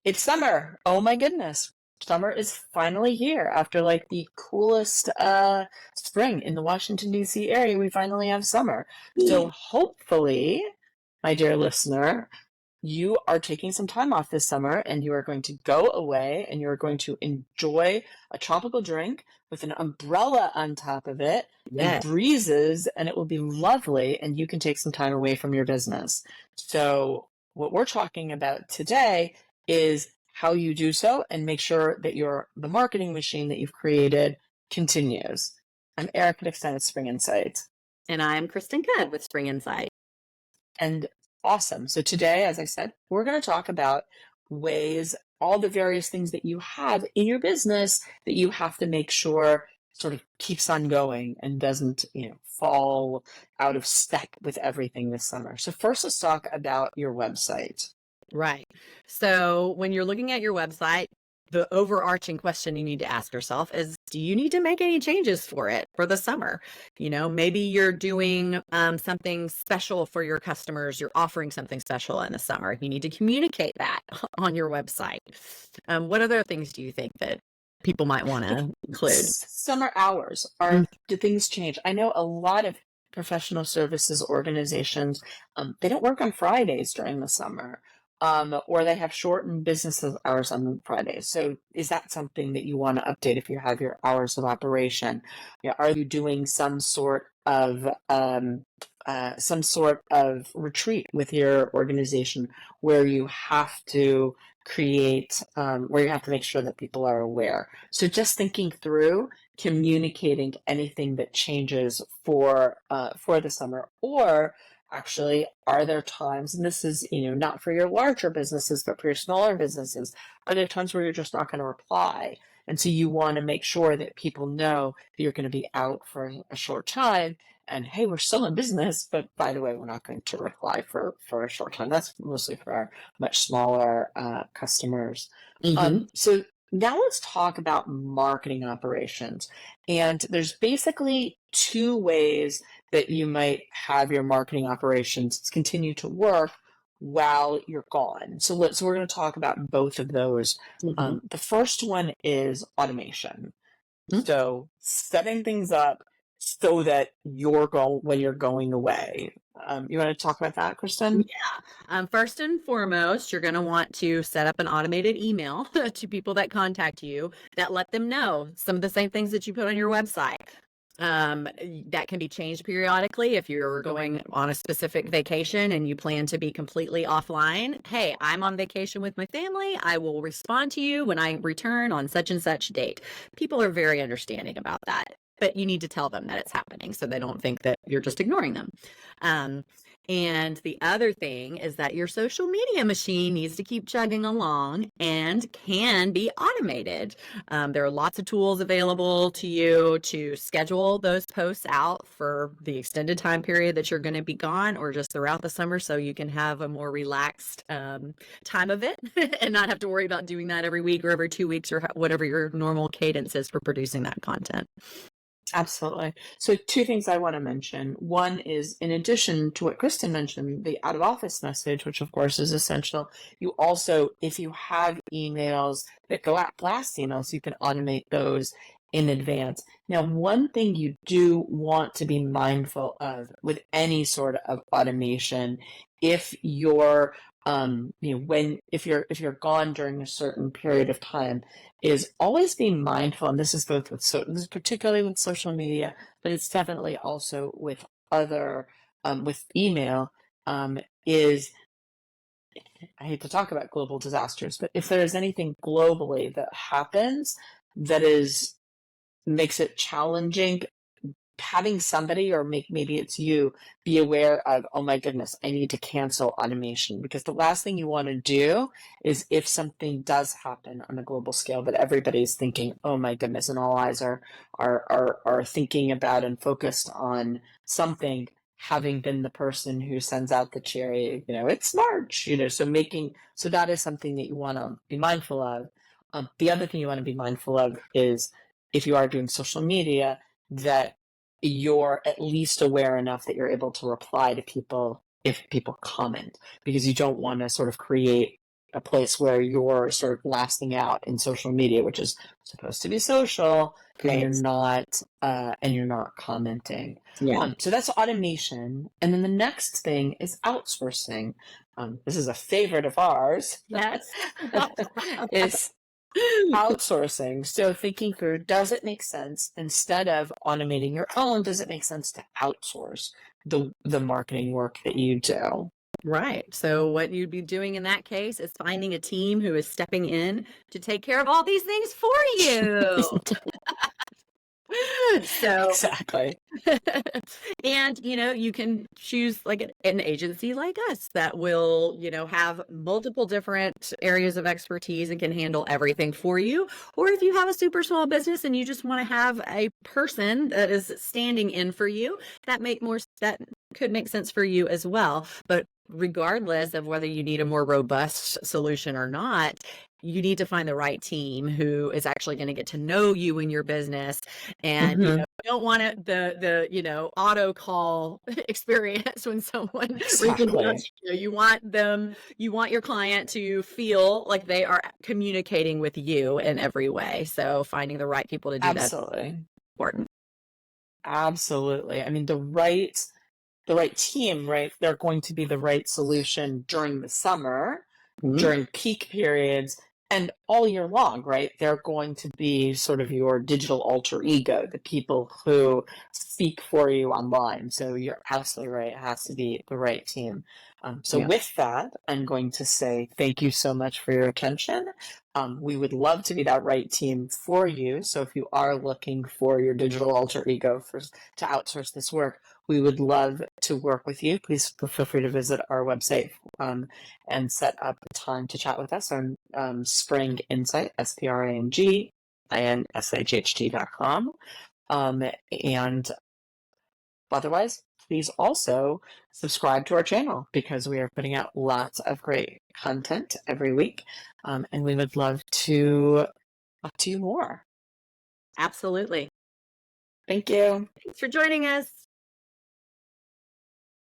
It's summer. Oh my goodness. Summer is finally here after like the coolest spring in the Washington, D.C. area. We finally have summer. So hopefully, my dear listener, you are taking some time off this summer and you are going to go away and you are going to enjoy a tropical drink with an umbrella on top of it and Yes. breezes, and it will be lovely and you can take some time away from your business. So, what we're talking about today is how you do so and make sure that the marketing machine that you've created continues. I'm Eric at Extended Spring Insight. And I'm Kristen Good with Spring Insight. And awesome. So today, as I said, we're going to talk about ways, all the various things that you have in your business that you have to make sure sort of keeps on going and doesn't, fall out of step with everything this summer. So first, let's talk about your website. Right. So when you're looking at your website, the overarching question you need to ask yourself is, do you need to make any changes for it for the summer? Maybe you're doing something special for your customers. You're offering something special in the summer. You need to communicate that on your website. What other things do you think that people might want to include? Summer hours do things change? I know a lot of professional services organizations, they don't work on Fridays during the summer, or they have shortened business hours on Fridays. So is that something that you want to update if you have your hours of operation? Are you doing some sort of retreat with your organization where you have to create, where you have to make sure that people are aware? So just thinking through communicating anything that changes for the summer, or actually, are there times, and this is, not for your larger businesses, but for your smaller businesses, are there times where you're just not going to reply? And so you want to make sure that people know that you're going to be out for a short time. And hey, we're still in business, but by the way, we're not going to reply for a short time. That's mostly for our much smaller customers. So now let's talk about marketing operations. And there's basically two ways that you might have your marketing operations continue to work while you're gone. So we're going to talk about both of those. The first one is automation. So setting things up so that when you're going away. You want to talk about that, Kristen? Yeah. First and foremost, you're going to want to set up an automated email to people that contact you that let them know some of the same things that you put on your website. That can be changed periodically if you're going on a specific vacation and you plan to be completely offline. Hey, I'm on vacation with my family. I will respond to you when I return on such and such date. People are very understanding about that, but you need to tell them that it's happening so they don't think that you're just ignoring them. And the other thing is that your social media machine needs to keep chugging along and can be automated. There are lots of tools available to you to schedule those posts out for the extended time period that you're going to be gone, or just throughout the summer, so you can have a more relaxed time of it and not have to worry about doing that every week or every 2 weeks or whatever your normal cadence is for producing that content. Absolutely. So two things I want to mention. One is, in addition to what Kristen mentioned, the out of office message, which of course is essential. You also, if you have emails that go out, blast emails, you can automate those in advance. Now, one thing you do want to be mindful of with any sort of automation, if you're if you're gone during a certain period of time, is always be mindful, and this is this is particularly with social media, but it's definitely also with other with email, is, I hate to talk about global disasters, but if there is anything globally that happens that makes it challenging, having somebody, or maybe it's you, be aware of, oh my goodness, I need to cancel automation, because the last thing you want to do is, if something does happen on a global scale, but everybody's thinking, oh my goodness, and all eyes are thinking about and focused on something, having been the person who sends out the cherry, it's March, so that is something that you want to be mindful of. The other thing you want to be mindful of is, if you are doing social media, that you're at least aware enough that you're able to reply to people if people comment, because you don't want to sort of create a place where you're sort of lasting out in social media, which is supposed to be social, and you're not commenting. Yeah. So that's automation. And then the next thing is outsourcing. This is a favorite of ours. Yes. Is outsourcing. So thinking through, does it make sense, instead of automating your own, does it make sense to outsource the marketing work that you do? Right. So what you'd be doing in that case is finding a team who is stepping in to take care of all these things for you. So, Exactly. and you can choose like an agency like us that will, have multiple different areas of expertise and can handle everything for you. Or if you have a super small business and you just want to have a person that is standing in for you, that could make sense for you as well. But regardless of whether you need a more robust solution or not, you need to find the right team who is actually going to get to know you and your business. And you don't want the auto call experience when someone reaches out to you. You want your client to feel like they are communicating with you in every way. So finding the right people to do that is important. Absolutely. I mean, the right team, right? They're going to be the right solution during the summer, during peak periods, and all year long, right? They're going to be sort of your digital alter ego, the people who speak for you online. So you're absolutely right. It has to be the right team. With that, I'm going to say thank you so much for your attention. We would love to be that right team for you. So if you are looking for your digital alter ego to outsource this work, we would love to work with you. Please feel free to visit our website and set up a time to chat with us on Spring Insight, SpringInsight.com. And otherwise, please also subscribe to our channel, because we are putting out lots of great content every week. And we would love to talk to you more. Absolutely. Thank you. Thanks for joining us.